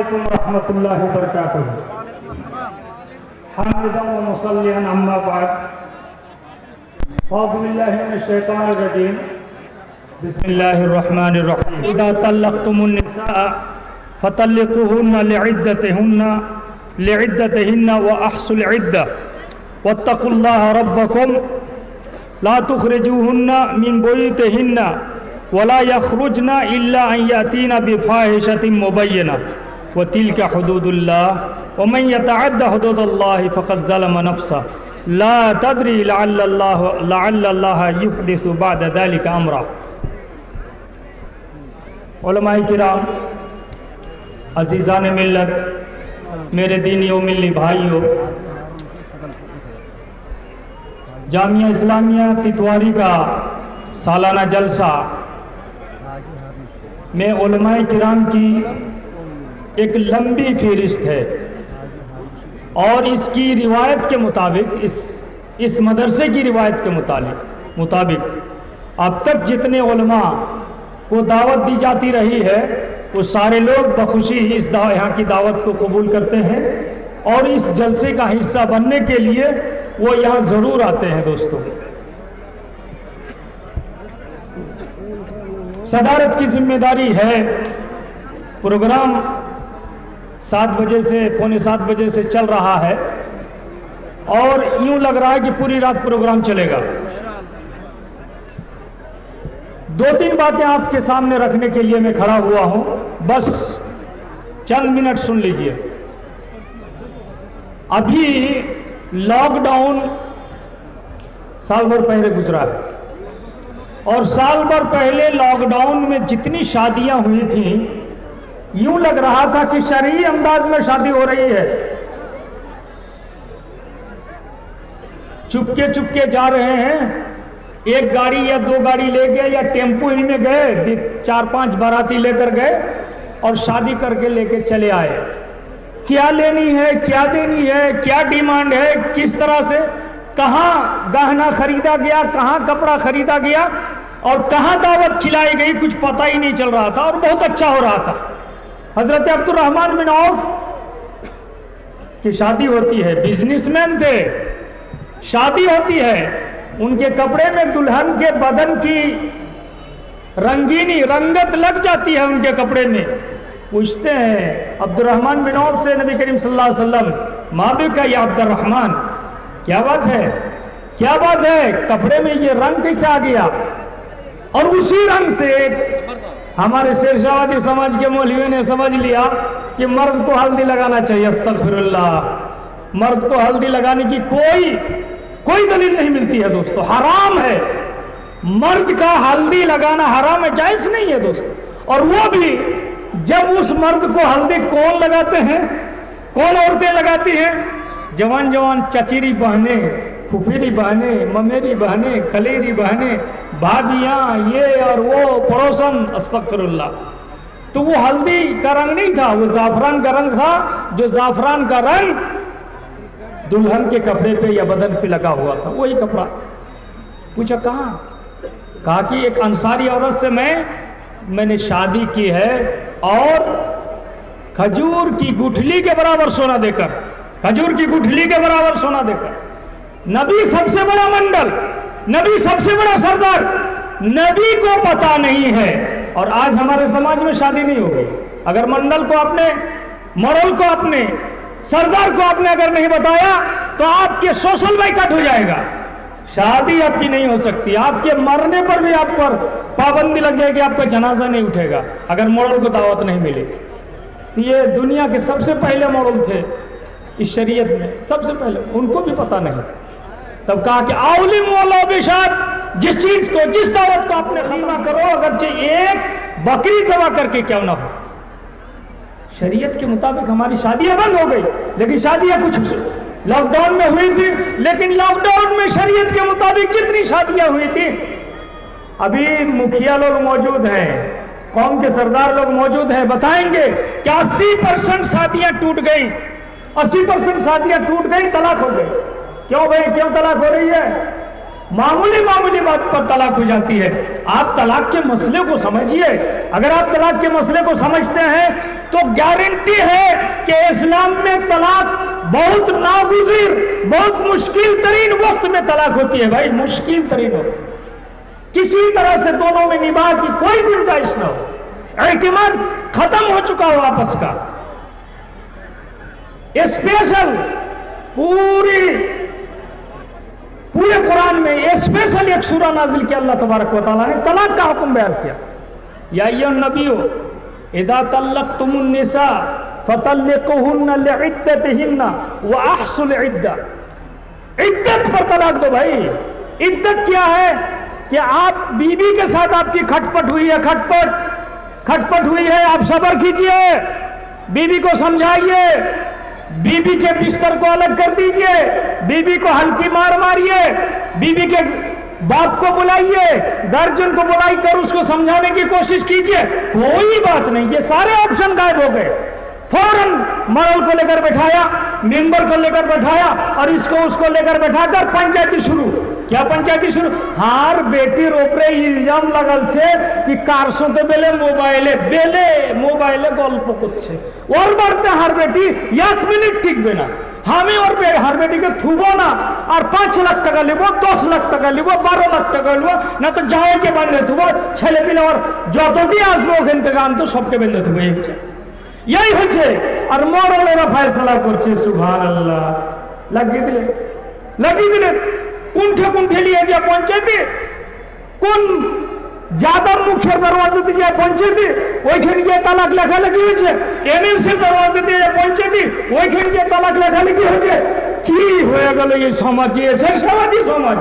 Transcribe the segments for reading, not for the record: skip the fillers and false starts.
अस्सलामुअलैकुम रहमतुल्लाहि व बरकातुहू। हामिदन व मुसल्लियन अम्मा बाद। औज़ु बिल्लाहि मिनश शैतानिर रजीम। बिस्मिल्लाहिर रहमानिर रहीम। इज़ा तल्लक़्तुमुन निसा फतल्लिक़ूहुन्ना लिइद्दतिहिन्ना व अहsul इद्दा वत्तक़ुल्लाह रब्बकुम ला तुख़रिजूहुन्ना मिन बुयूतिहिन्ना वला यख़रुजना इल्ला अन यातीना बिफ़ाहिशतिन मुबय्यना व तिल्का हुदूदुल्लाह व मन यतअद्दा हुदूदल्लाहि फ़क़द ज़लम नफ़्सह ला तदरी लअल्लल्लाह युहदिसु बअद ज़ालिका अमरा। उलमाए किराम, अज़ीज़ान मिल्लत, मेरे दीनी व मिल्ली भाइयों, जामिया इस्लामिया तितवारी का सालाना जलसा में उलमाए किराम की एक लंबी फहरिस्त है और इसकी रिवायत के मुताबिक, इस मदरसे की रिवायत के मुताबिक अब तक जितने उलमा को दावत दी जाती रही है वो सारे लोग बखुशी यहाँ की दावत को कबूल करते हैं और इस जलसे का हिस्सा बनने के लिए वो यहाँ ज़रूर आते हैं। दोस्तों, सदारत की जिम्मेदारी है। प्रोग्राम 7 बजे से पौने 7 बजे से चल रहा है और यूं लग रहा है कि पूरी रात प्रोग्राम चलेगा। 2-3 बातें आपके सामने रखने के लिए मैं खड़ा हुआ हूं, बस चंद मिनट सुन लीजिए। अभी लॉकडाउन साल भर पहले गुजरा है और साल भर पहले लॉकडाउन में जितनी शादियां हुई थी यूं लग रहा था कि शरई अंदाज में शादी हो रही है। चुपके चुपके जा रहे हैं, एक गाड़ी या 2 गाड़ी ले गए या टेम्पो ही में गए, 4-5 बाराती लेकर गए और शादी करके लेके चले आए। क्या लेनी है, क्या देनी है, क्या डिमांड है, किस तरह से, कहाँ गहना खरीदा गया, कहाँ कपड़ा खरीदा गया और कहाँ दावत खिलाई गई, कुछ पता ही नहीं चल रहा था और बहुत अच्छा हो रहा था। हजरत अब्दुर्रहमान बिन औफ की शादी होती है, बिजनेसमैन थे, शादी होती है, उनके कपड़े में दुल्हन के बदन की रंगीनी रंगत लग जाती है उनके कपड़े में। पूछते हैं अब्दुर्रहमान बिन औफ से नबी करीम सल्लल्लाहु अलैहि वसल्लम, माँ भी का या अब्दुर्रहमान, क्या बात है, क्या बात है, कपड़े में ये रंग कैसे आ गया? और उसी रंग से हमारे शेरशाहवादी समाज के मौलवियों ने समझ लिया कि मर्द को हल्दी लगाना चाहिए। अस्तगफिरुल्लाह, मर्द को हल्दी लगाने की कोई दलील नहीं मिलती है दोस्तों, हराम है। मर्द का हल्दी लगाना हराम है, जायज नहीं है दोस्तों। और वो भी जब उस मर्द को हल्दी कौन लगाते हैं, कौन औरतें लगाती हैं? जवान जवान चचेरी बहनें, फुफेरी बहनें, ममेरी बहनें, खलेरी बहनें, भाभियां, ये और वो पड़ोसन। अस्तगफिरुल्लाह। तो वो हल्दी का रंग नहीं था, वो जाफरान का रंग था, जो जाफरान का रंग दुल्हन के कपड़े पे या बदन पे लगा हुआ था, वही कपड़ा। पूछा कहाँ? कहा कि एक अंसारी औरत से मैंने शादी की है और खजूर की गुठली के बराबर सोना देकर, खजूर की गुठली के बराबर सोना देकर। नबी सबसे बड़ा मंडल, नबी सबसे बड़ा सरदार, नबी को पता नहीं है। और आज हमारे समाज में शादी नहीं होगी अगर मंडल को आपने, मॉरल को आपने, सरदार को आपने अगर नहीं बताया तो आपके सोशल बाइकआउट हो जाएगा, शादी आपकी नहीं हो सकती। आपके मरने पर भी आप पर पाबंदी लग जाएगी, आपका जनाजा नहीं उठेगा अगर मॉरल को दावत नहीं मिली। तो ये दुनिया के सबसे पहले मॉरल थे इस शरीयत में, सबसे पहले, उनको भी पता नहीं। तब कहा कि औलिम वाला बेशाद, जिस चीज को, जिस दावत को आपने खीमा करो, अगरचे एक बकरी ज़बह करके क्यों ना हो। शरीयत के मुताबिक हमारी शादियां बंद हो गई, लेकिन शादियां कुछ लॉकडाउन में हुई थी, लेकिन लॉकडाउन में शरीयत के मुताबिक जितनी शादियां हुई थी, अभी मुखिया लोग मौजूद हैं, कौम के सरदार लोग मौजूद हैं, बताएंगे कि 80% शादियां टूट गई, 80% शादियां टूट गई, तलाक हो गई। क्यों भाई, क्यों तलाक हो रही है? मामूली मामूली बात पर तलाक हो जाती है। आप तलाक के मसले को समझिए। अगर आप तलाक के मसले को समझते हैं तो गारंटी है कि इस्लाम में तलाक बहुत नागुज़िर, बहुत मुश्किल तरीन वक्त में तलाक होती है भाई, मुश्किल तरीन वक्त। किसी तरह से दोनों में निभाव की कोई गुंजाइश न हो, एतमाद खत्म हो चुका हो आपस का। स्पेशल पूरे कुरान में स्पेशल एक सूरा नाजिल किया अल्लाह तबारक व तआला ने तलाक का हुक्म बयान किया। या अय्युहन नबिय्यु इज़ा तल्लक़्तुमुन निसा फतल्लिक़ूहुन्ना लिइद्दतिहिन्ना व अहसुल इद्दा। इद्दत पर तलाक दो भाई। इद्दत क्या है कि आप बीवी के साथ आपकी खटपट हुई है, खटपट हुई है, आप सब्र कीजिए, बीवी को समझाइए, बीवी के बिस्तर को अलग कर दीजिए, बीवी को हल्की मार मारिए, बीवी के बाप को बुलाइए, गार्जियन को बुलाई कर उसको समझाने की कोशिश कीजिए, कोई बात नहीं। ये सारे ऑप्शन गायब हो गए। फौरन मरल को लेकर बैठाया, मेंबर को लेकर बैठाया और इसको उसको लेकर बैठाकर पंचायती शुरू। क्या पंचायती शुरू? हार बेटी रोपरे इल्जाम लगल छे कि कार साथे बेले मोबाइले गल्प करछे और बारते हार बेटी 1 मिनट टिकबे ना, हमें और हार बेटी के थुबो ना और 5 लाख टाका लेबो, 10 लाख टाका लेबो, 12 लाख टाका लेबो ना, तो जाओ के बांधे थुबो छेले पिले और যতটি আসবে ওখান থেকে আনতো সবকে বেঁধে থুবো। यही হচ্ছে আর মরলেরা ফয়সালা করছে। সুবহানাল্লাহ। লাগিয়ে দিলে কুণ্ঠে নিয়ে যায় পঞ্চায়েতে, কোন যাদব মুখের দরওয়াজাতে যায় পঞ্চায়েতে, ওইখানে গিয়ে তালাক লেখালেখি হয়েছে। এমএলসির দরওয়াজাতে যায় পঞ্চায়েতে, ওইখানে গিয়ে তালাক লেখালেখি হয়েছে। কি হয়ে গেল এই সমাজ? ये सरसवादी समाज,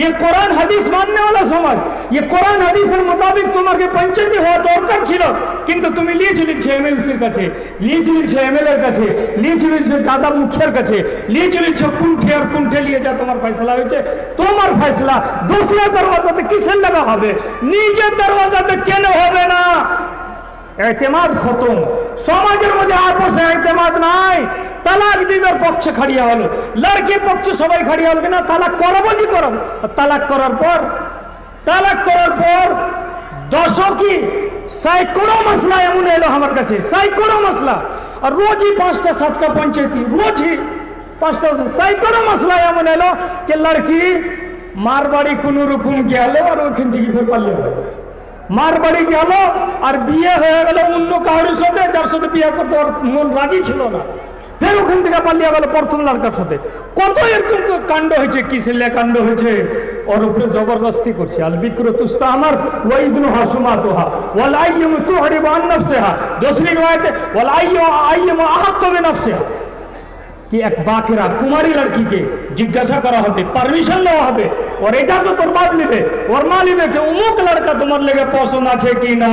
ये কোরআন হাদিস মানने वाला समाज, ये কোরআন হাদিসের মোতাবেক তোমাকে পঞ্চায়েতে হওয়া দরকার ছিল, কিন্তু তুমি লিয়ে চলেছো এমএলসির কাছে, লিয়ে চলেছো এমএলএর কাছে, লিয়ে চলেছো যাদব মুখের কাছে, লিয়ে চলেছো কুণ্ঠে লিয়ে যা তোমার ফয়সালা হয়েছে। তোমার ফয়সালা दूसरा দরওয়াজাতে কিসের লাগা হবে? নিজের দরওয়াজাতে কেন হবে না? এতেমাদ খতম। সমাজের মধ্যে আপসে এতেমাদ নাই। তালাক দিবার পক্ষে খাড়িয়া হলো, লড়কির পক্ষে সবাই খাড়িয়া হলো কিনা তালাক করাবো কি করাবো। তালাক করার পর দশকি सैकड़ों मसला एमन एलो हमारे काছে, सैकड़ों मसला, और रोज ही 5टा 7टा पंचायती, रोज ही 5टा सैकड़ों मसला एमन एलो कि लड़की मारबाड़ी কোনো রকম গেল আর ওখান থেকে ফের পালিয়ে গেল। মারবাড়ি গেল আর বিয়ে হয়ে গেল অন্য কারোর সাথে, যার সাথে বিয়ে করতে ওর মন রাজি ছিল না, ফের ওখান থেকে পালিয়ে গেল প্রথম লড়কার সাথে। কত এরকম কাণ্ড হয়েছে, কি ছেলে কাণ্ড হয়েছে, ওর উপরে জবরদস্তি করছে। আল বিক্রু তুস্তামার ওয়া ইবনু হাসুমাতুহা ওয়াল আইয়ুম তুহরিবু আন নাফসিহা। दूसरी रिवायत है वल আইয়ুম আহাক্কু বিনাফসিহা, कि एक बाकेरा कुमारी लड़की के जिज्ञासा करा होते, परमिशन लेवा होते और इजाजत और बात लिबे और मा लिबे कि अमुक लड़का तुम्हार लेगे पसंद आछे कि ना,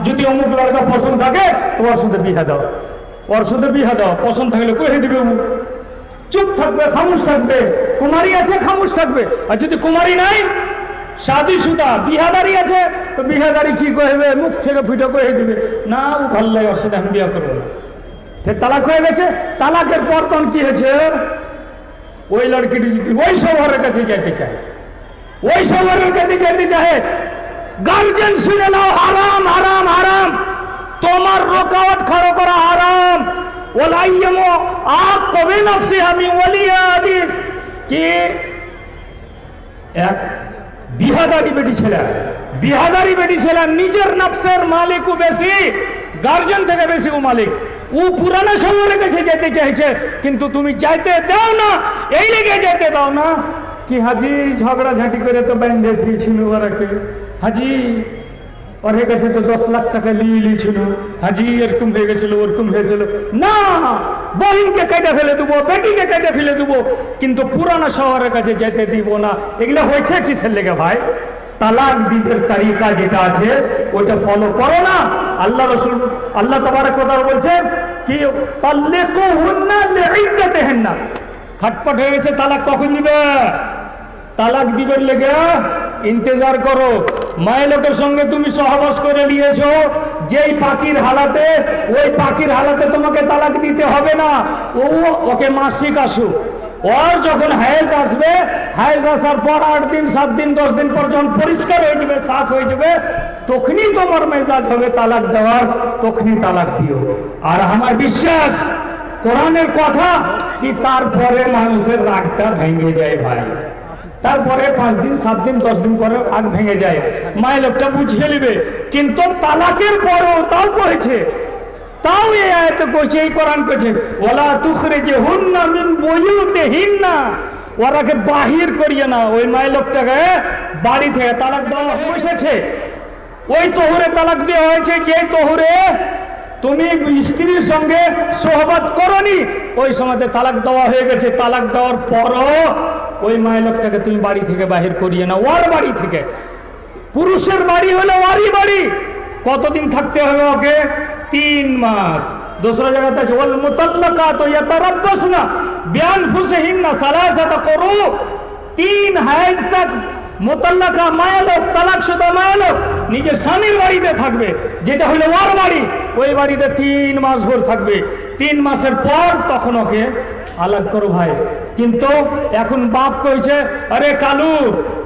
যদি अमुक लड़का पसंद থাকে তোমার সাথে বিয়ে দাও, ওর সাথে বিয়ে দাও, পছন্দ থাকলে কই দিবে, চুপ থাকবে, খামোশ থাকবে। কুমারী আছে খামোশ থাকবে, আর যদি কুমারী নাই শাদীশুদা বিহাদারি আছে তো বিহাদারি কি কইবে, মুখ থেকে ফুটে কই দিবে না ও ভালো লাগে, ওর সাথে আমি বিয়ে করব না। फिर तलाक हो गए। तलाकर पर तখন কি হয়েছে, ওই লড়কিটি যদি ওই শহরের কাছে যেতে চায়, ওই শহরের কাছে যেতে চায়, গার্জিয়ান শুনে নাও হারাম হারাম হারাম, তোমার রোকাওয়াত খাড়ো করা হারাম। ওয়ালাইয়ামু আহাক্কু বিনাফসিহা মিন ওয়ালিয়া হাদিস, কি এক বিহাদারি বেটি ছেলে নিজের নফসের মালিক ও বেশি, গার্জিয়ান থেকে বেশি ও মালিক। ও পুরানা শহরের কাছে যেতে চাইছে কিন্তু তুমি যাইতে দাও না, এই লেগে যেতে দাও না কি হাজি ঝগড়াঝাঁটি করে তো বেঁধে দিয়েছিল ওরাকে, হাজি ওর কাছে তো 10 লাখ টাকা নিয়েছিল, হাজি এরকম হয়ে গেছিল ওরকম হয়েছিল না, বহিনকে কেটে ফেলে দেবো, বেটিকে কেটে ফেলে দেবো, কিন্তু পুরানা শহরের কাছে যেতে দিব না। এগুলো হয়েছে কিসের লেগে ভাই? তালাক দিদের তরিকা যেটা আছে ওইটা ফলো করো না। আল্লাহ রাসূল আল্লাহ তাবারক ওয়া তাআলা বলছেন কি তাল্লিকুহুন্না লিইদ্দাতিহিন্না, খটপট হয়ে গেছে তালাক কখন দিবে? তালাক দিবের লেগে ইন্তজার করো। মায়ের লোকের সঙ্গে তুমি সহবাস করে নিয়েছো, যেই পাখির হালাতে ওই পাখির হালাতে তোমাকে তালাক দিতে হবে না, ওকে মাসিক আসুক, और যখন হায়েজ আসবে, হায়েজ আসার পর 8 দিন 7 দিন 10 দিন পর যখন পরিষ্কার হয়ে যাবে, সাফ হয়ে যাবে, তখনই তোমার মেজাজ হবে তালাক দেওয়ার, তখনই তালাক দিও। আর আমার বিশ্বাস কোরআনের কথা কি তারপরে মানুষের রাগটা ভেঙে যায় ভাই, তারপরে 5 দিন 7 দিন 10 দিন পরে রাগ ভেঙে যায়, মায়ের লোকটা বুঝিয়ে নেবে। কিন্তু তালাকের পরেও তাও করেছে, তাও এই আয়াতে কইছে, এই কোরআন কইছে ওয়ালা তুখরিজহুন্না মিন বুয়ুতিহিন্না, ওরাকে বাহির করিয়ে না। ওই মায়ের লোকটাকে বাড়ি থেকে তালাক দেওয়া হয়েছে, ওই তহুরে তালাক দেওয়া হয়েছে যে তহুরে তুমি স্ত্রীর সঙ্গে সোহবত করনি, ওই সময়তে তালাক দেওয়া হয়ে গেছে। তালাক দেওয়ার পরও ওই মায়ের লোকটাকে তুমি বাড়ি থেকে বাহির করিয়ে না, ওর বাড়ি থেকে। পুরুষের বাড়ি হলে ওরই বাড়ি। কতদিন থাকতে হবে ওকে? 3 মাস। दूसरा जगह আছে ওয়াল মুতাল্লাকাতু ইয়াতারাব্বাসনা বিআনফুসিহিন্না সালাসাতা কুরু, 3 হায়েজ তক মুতাল্লাকা মায়া লোক, তালাকশুদা মায়া লোক নিজের স্বামীর বাড়িতে থাকবে, যেটা হলো ওর বাড়ি। ওই বাড়িতে 3 মাস ভর থাকবে। 3 মাসের পর তখন ওকে আলাদা করো ভাই। কিন্তু এখন বাপ কইছে, আরে কালু,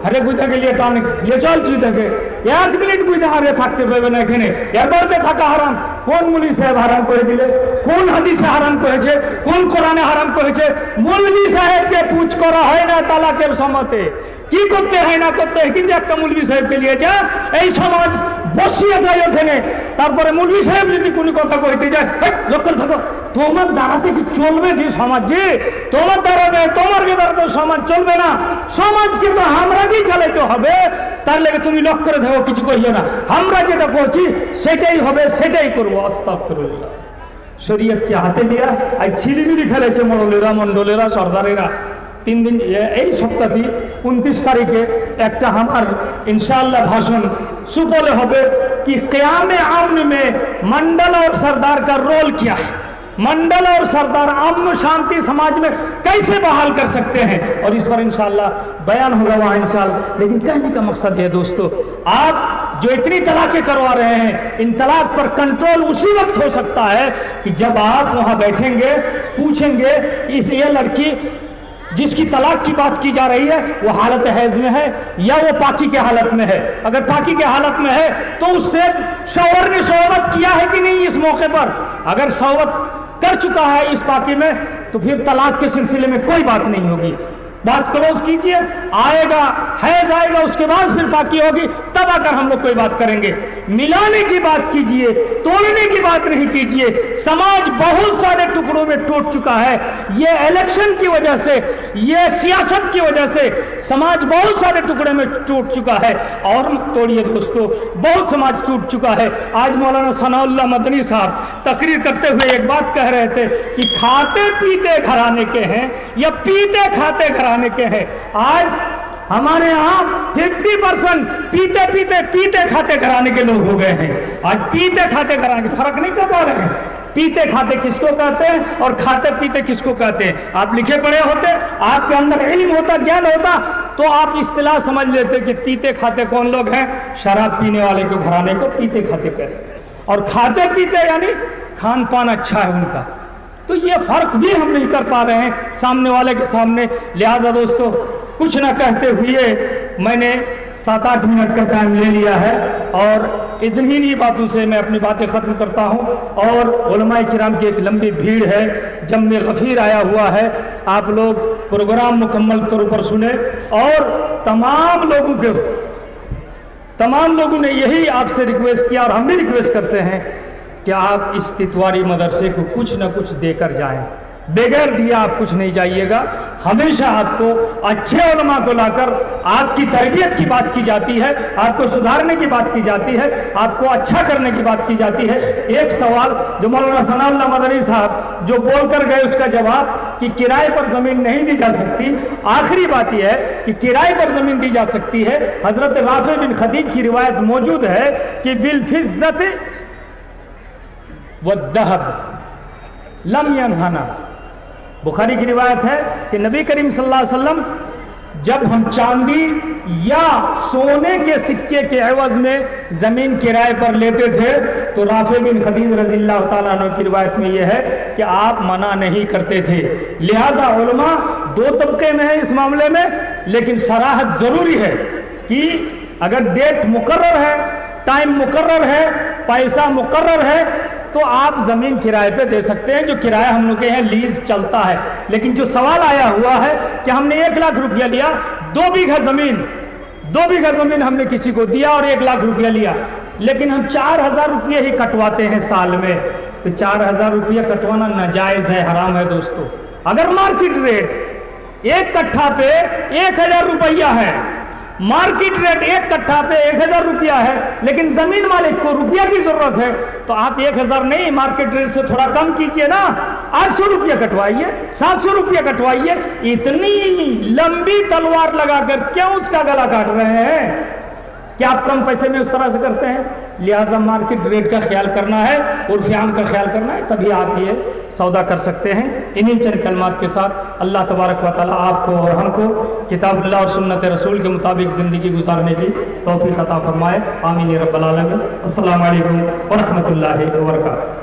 আরে বুঝা গেলিয়ে টান নিয়ে চল, তুই দেখে 1 মিনিট বুঝা হারে থাকতে পারবে না এখানে, এবারতে থাকা হারাম। কোন মৌলভী সাহেব হারাম করে দিলে? কোন হাদিসে হারাম করেছে? কোন কোরআনে হারাম করেছে? মৌলভী সাহেবকে পুছ করা হয় না তালাকের সময়তে, কি করতে হয় না করতে হয়। কিন্তু একটা মৌলভী সাহেবকে নিয়ে যা, এই সমাজ বসিয়ে যায় ওখানে। তারপরে মৌলভী সাহেব যদি কোনো কথা কইতে যায়, লক্ষ্য থাকো, তোমার দ্বারাতে কি চলবে যে সমাজ? যে তোমার দ্বারাতে, তোমার দ্বারাতে সমাজ চলবে না। সমাজকে তো আমরাকেই চালাইতে হবে। তার লেগে তুমি লক্ষ্য করে থাকো, কিছু কইও না। আমরা যেটা করছি সেটাই হবে, সেটাই করবো। আস্তাগফিরুল্লাহ। শরীয়তকে হাতে নিয়ে আজ ছিলিমিলি খেলেছে মৌলভীরা, মন্ডলেরা, সর্দারেরা। 3 दिन এই সপ্তাহে 29 তারিখে একটা আমার इंशाअल्लाह भाषण सुपौले হবে कि क़याम अमन में मंडल और सरदार का रोल क्या है, मंडल और सरदार अमन शांति समाज में कैसे बहाल कर सकते हैं, और इस पर इंशाअल्लाह बयान होगा वहाँ इंशाअल्लाह। लेकिन कहने का मकसद है दोस्तों, आप जो इतनी तलाक़ें करवा रहे हैं, इन तलाक पर कंट्रोल उसी वक्त हो सकता है कि जब आप वहाँ बैठेंगे, पूछेंगे कि ये लड़की जिसकी तलाक की बात की जा रही है वो हालत हैज में है या वो पाकी के हालत में है। अगर पाकी के हालत में है तो उससे शौहर ने सोहबत किया है कि नहीं इस मौके पर। अगर सोहबत कर चुका है इस पाकी में तो फिर तलाक के सिलसिले में कोई बात नहीं होगी। बात क्लोज कीजिए, आएगा हैज आएगा, उसके बाद फिर पाकी होगी, तब आकर हम लोग कोई बात करेंगे। मिलाने की बात कीजिए, तोड़ने की बात नहीं कीजिए। समाज बहुत सारे टुकड़ों में टूट चुका है। ये इलेक्शन की वजह से, ये सियासत की वजह से समाज बहुत सारे टुकड़े में टूट चुका है। और मत तोड़िए दोस्तों, बहुत समाज टूट चुका है। आज मौलाना सनाउल्लाह मदनी साहब तकरीर करते हुए एक बात कह रहे थे कि खाते पीते घराने के हैं या पीते खाते घराने के हैं। आज हमारे यहाँ 50% पीते पीते पीते खाते घराने के लोग हो गए हैं। आज पीते खाते घराने के फर्क नहीं कर पा रहे हैं। पीते खाते किसको कहते हैं और खाते पीते किसको कहते हैं? आप लिखे पढ़े होते, आपके अंदर इल्म होता, ज्ञान होता, तो आप इस्तिलाह समझ लेते कि पीते खाते कौन लोग हैं। शराब पीने वाले को घराने को पीते खाते कहते हैं, और खाते पीते यानी खान पान अच्छा है उनका। तो ये फर्क भी हम नहीं कर पा रहे हैं सामने वाले के सामने। लिहाजा दोस्तों, कुछ ना कहते हुए मैंने 7-8 मिनट का टाइम ले लिया है, और इतनी ही बातों से मैं अपनी बातें ख़त्म करता हूँ। और उलमाए किराम की एक लंबी भीड़ है, जम्मे गफ़ीर आया हुआ है। आप लोग प्रोग्राम मुकम्मल तौर पर सुने, और तमाम लोगों ने यही आपसे रिक्वेस्ट किया, और हम भी रिक्वेस्ट करते हैं कि आप इस तितवारी मदरसे को कुछ न कुछ देकर जाएं। बगैर दिया आप कुछ नहीं जाइएगा। हमेशा आपको अच्छे उलमा को लाकर आपकी तरबियत की बात की जाती है, आपको सुधारने की बात की जाती है, आपको अच्छा करने की बात की जाती है। एक सवाल जो मौलाना सनाउल्लाह मदनी साहब जो बोल कर गए, उसका जवाब कि किराए पर ज़मीन नहीं दी जा सकती। आखिरी बात यह है कि किराए पर ज़मीन दी जा सकती है। हज़रत राफ़े बिन खदीज की रिवायत मौजूद है कि बिल फिज़्ज़त वद्दहब लम यनहना। बुखारी की रिवायत है कि नबी करीम सल्लल्लाहु अलैहि वसल्लम जब हम चांदी या सोने के सिक्के के एवज में ज़मीन किराए पर लेते थे, तो राफ़े बिन खदीज रज़ियल्लाहु ताला अन्हु की रिवायत में यह है कि आप मना नहीं करते थे। लिहाजा उलमा दो तबके में है इस मामले में, लेकिन सराहत ज़रूरी है कि अगर डेट मुकर्रर है, टाइम मुकर्रर है, पैसा मुकर्रर है, तो आप ज़मीन किराए पे दे सकते हैं, जो किराया हम लोग के यहाँ लीज चलता है। लेकिन जो सवाल आया हुआ है कि हमने 1 लाख रुपया लिया, 2 बीघा ज़मीन हमने किसी को दिया और 1 लाख रुपया लिया, लेकिन हम 4000 रुपये ही कटवाते हैं साल में, तो 4000 रुपया कटवाना नाजायज़ है, हराम है दोस्तों। अगर मार्केट रेट 1 कट्ठा पे 1000 रुपया है, मार्केट रेट 1 कट्ठा पे 1000 रुपया है, लेकिन जमीन मालिक को रुपया की जरूरत है, तो आप 1000 नहीं, मार्केट रेट से थोड़ा कम कीजिए ना, 800 रुपया कटवाइए, 700 रुपया कटवाइए। इतनी लंबी तलवार लगाकर क्यों उसका गला काट रहे हैं? क्या आप कम पैसे में उस तरह से करते हैं? लिहाजा मार्केट रेट का ख्याल करना है, उर्फ़ आम का ख्याल करना है, तभी आप ये सौदा कर सकते हैं। इन्हीं चंद कलमात के साथ अल्लाह तबारक व तआला आपको और हमको किताबुल्लाह और सुन्नत रसूल के मुताबिक ज़िंदगी गुजारने की तौफीक अता फरमाए। आमीन या रब्बल आलमीन। अस्सलामु अलैकुम व रहमतुल्लाहि व बरकातहू।